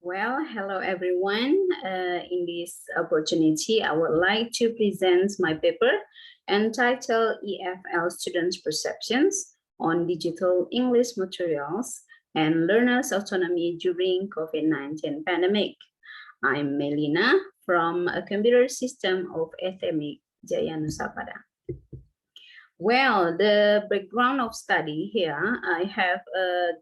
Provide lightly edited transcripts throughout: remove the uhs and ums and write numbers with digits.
Well, hello everyone. In this opportunity, I would like to present my paper entitled EFL Students' Perceptions on Digital English Materials and Learners' Autonomy During COVID-19 Pandemic. I'm Meylina from a computer system of FKIP Jaya Nusapada. Well, the background of study here, I have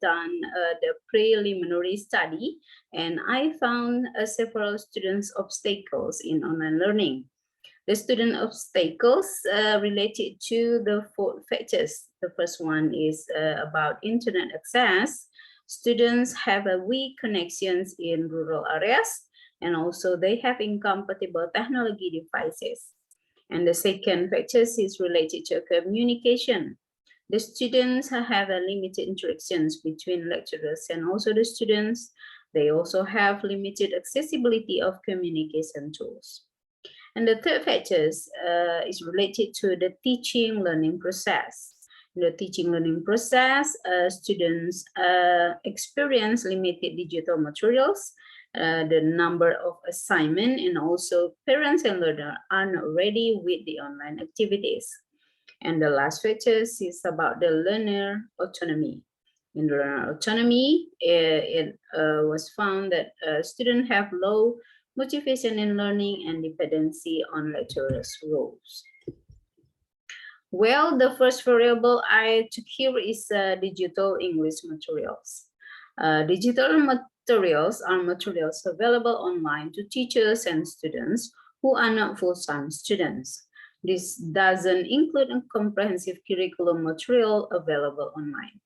done the preliminary study, and I found several students' obstacles in online learning. The student obstacles related to the 4 factors. The first one is about internet access. Students have a weak connections in rural areas, and also they have incompatible technology devices. And the second factor is related to communication. The students have a limited interactions between lecturers and also the students. They also have limited accessibility of communication tools. And the third factor is related to the teaching learning process. In the teaching learning process, students experience limited digital materials. The number of assignment, and also parents and learners are not ready with the online activities. And the last factor is about the learner autonomy. In learner autonomy, it was found that students have low motivation in learning and dependency on lecturers' rules. Well, the first variable I took here is digital English materials. Digital materials are materials available online to teachers and students who are not full-time students. This doesn't include a comprehensive curriculum material available online.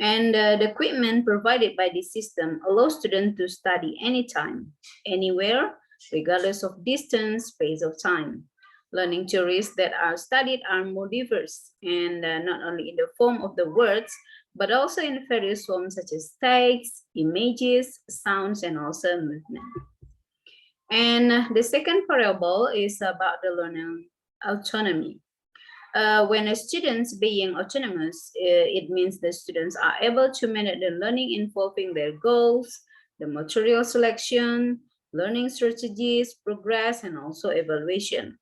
And the equipment provided by this system allows students to study anytime, anywhere, regardless of distance, space, of time. Learning theories that are studied are more diverse, and not only in the form of the words, but also in various forms such as text, images, sounds, and also movement. And the second variable is about the learning autonomy. When a student's being autonomous, it means the students are able to manage the learning involving their goals, the material selection, learning strategies, progress, and also evaluation.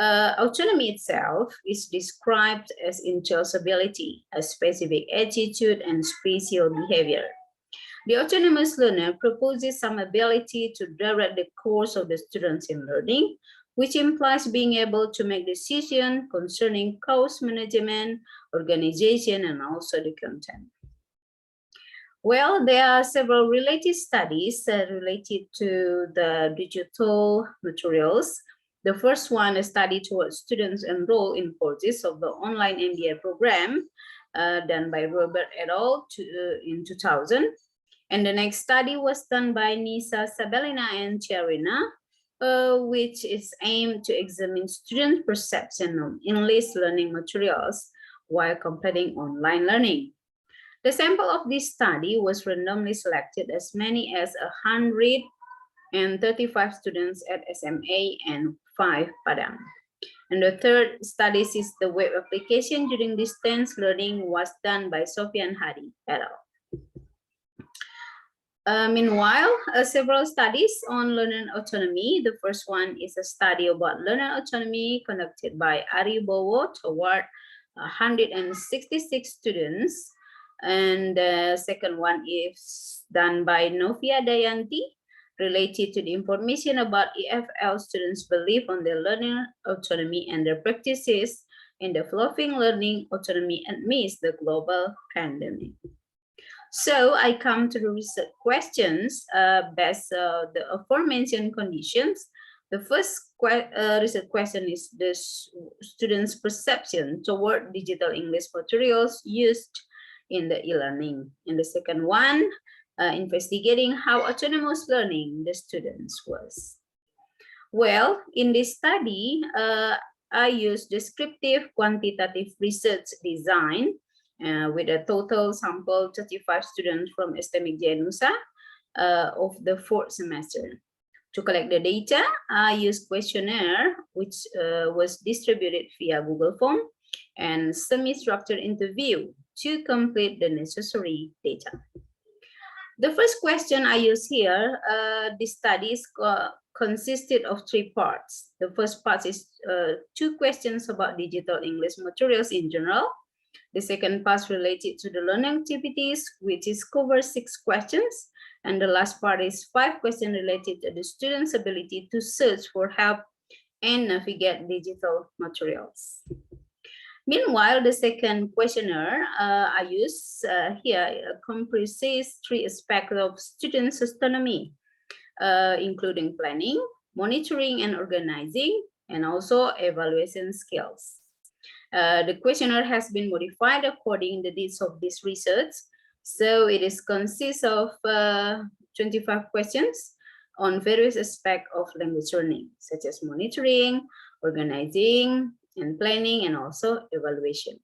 Autonomy itself is described as individual's ability, a specific attitude, and spatial behavior. The autonomous learner proposes some ability to direct the course of the students in learning, which implies being able to make decisions concerning course management, organization, and also the content. Well, there are several related studies related to the digital materials. The first one is study towards students enrolled in courses of the online MBA program done by Robert et al. In 2000. And the next study was done by Nisa Sabelina and Charina, which is aimed to examine student perception of English learning materials while completing online learning. The sample of this study was randomly selected as many as 135 students at SMA and 5 Padang. And the third study is the web application during distance learning was done by Sofian Hadi et al. Meanwhile, several studies on learner autonomy. The first one is a study about learner autonomy conducted by Ari Bowo toward 166 students. And the second one is done by Novia Dayanti, related to the information about EFL students' belief on their learning autonomy and their practices in developing learning autonomy amidst the global pandemic. So I come to the research questions based on the aforementioned conditions. The first research question is the students' perception toward digital English materials used in the e-learning. And the second one, investigating how autonomous learning the students was. Well, in this study, I used descriptive quantitative research design with a total sample 35 students from STEMIC Nusa of the 4th semester. To collect the data, I used questionnaire, which was distributed via Google Form, and semi-structured interview to complete the necessary data. The first question I use here, this study consisted of 3 parts. The first part is 2 questions about digital English materials in general. The second part related to the learning activities, which is cover 6 questions. And the last part is 5 questions related to the students' ability to search for help and navigate digital materials. Meanwhile, the second questionnaire I use here comprises 3 aspects of students' autonomy, including planning, monitoring and organizing, and also evaluation skills. The questionnaire has been modified according to the needs of this research. So it consists of 25 questions on various aspects of language learning, such as monitoring, organizing, and planning, and also evaluation.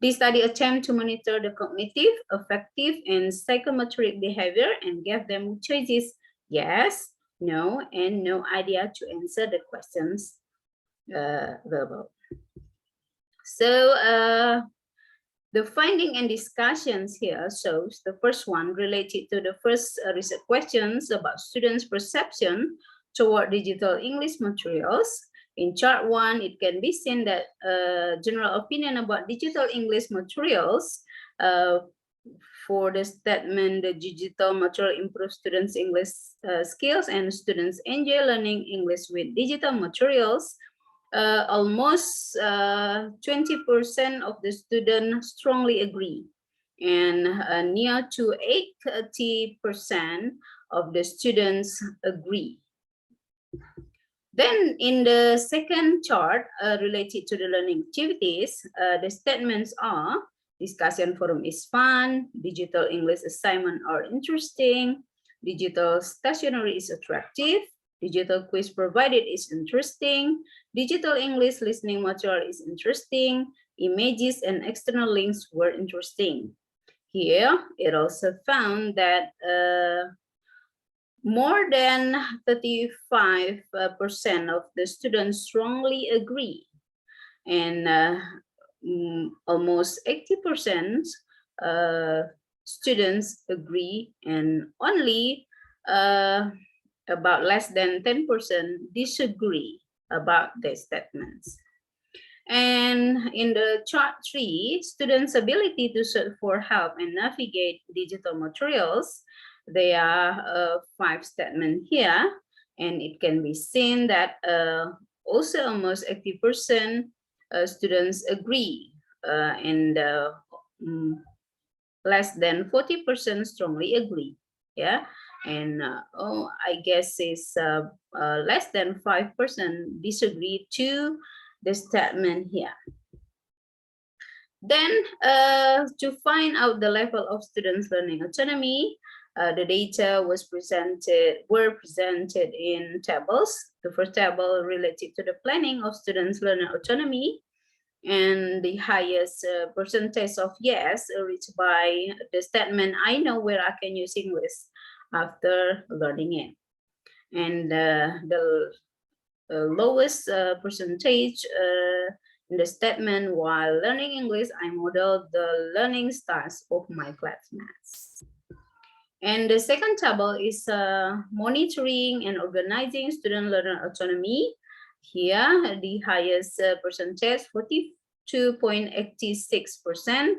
This study attempts to monitor the cognitive, affective, and psychomotoric behavior and gave them choices: yes, no, and no idea to answer the questions verbal. So the finding and discussions here shows the first one related to the first research questions about students' perception toward digital English materials. In chart 1, it can be seen that general opinion about digital English materials for the statement, the digital material improves students' English skills and students enjoy learning English with digital materials. Almost 20% of the students strongly agree, and near to 80% of the students agree. Then in the second chart related to the learning activities, the statements are: discussion forum is fun, digital English assignment are interesting, digital stationery is attractive, digital quiz provided is interesting, digital English listening material is interesting, images and external links were interesting. Here, it also found that more than 35% of the students strongly agree, and almost 80% students agree, and only about less than 10% disagree about the statements. And in the chart 3, students' ability to search for help and navigate digital materials, there are 5 statements here, and it can be seen that also almost 80% students agree, and less than 40% strongly agree. Yeah, and I guess it's less than 5% disagree to the statement here. Then to find out the level of students' learning autonomy, the data were presented in tables. The first table related to the planning of students' learning autonomy, and the highest percentage of yes reached by the statement, I know where I can use English after learning it. And the lowest percentage in the statement, while learning English, I modeled the learning styles of my classmates. And the second table is monitoring and organizing student learner autonomy. Here, the highest percentage, 42.86%,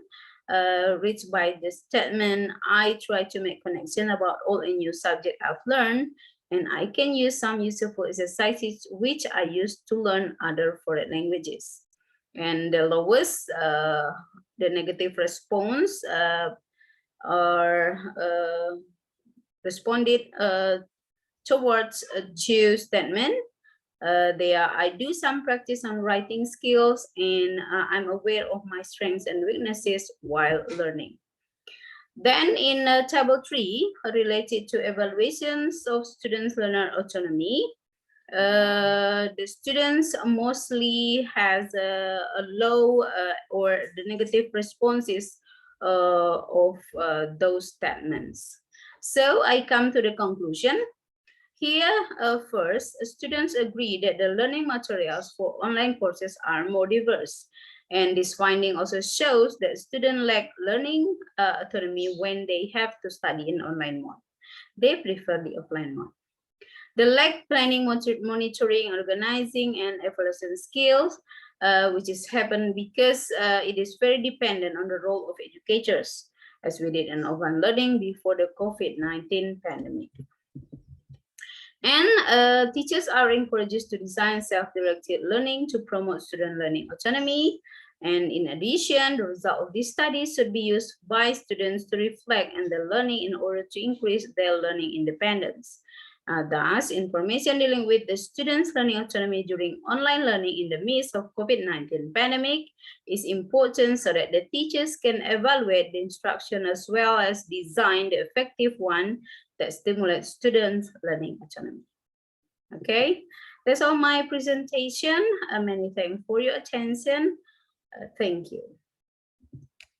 reached by the statement, I try to make connection about all a new subject I've learned, and I can use some useful exercises which I use to learn other foreign languages. And the lowest, the negative response responded towards a due statement. I do some practice on writing skills, and I'm aware of my strengths and weaknesses while learning. Then in table 3, related to evaluations of students' learner autonomy, the students mostly has a low or the negative responses of those statements. So I come to the conclusion. Here, first, students agree that the learning materials for online courses are more diverse, And this finding also shows that students lack learning autonomy when they have to study in online mode. They prefer the offline mode. They lack planning, monitoring, organizing, and evaluation skills, which is happened because it is very dependent on the role of educators, as we did in offline learning before the COVID-19 pandemic. And teachers are encouraged to design self-directed learning to promote student learning autonomy. And in addition, the result of this study should be used by students to reflect on their learning in order to increase their learning independence. Thus, information dealing with the students' learning autonomy during online learning in the midst of COVID-19 pandemic is important so that the teachers can evaluate the instruction as well as design the effective one that stimulates students' learning autonomy. Okay, that's all my presentation. Many thanks for your attention. Thank you.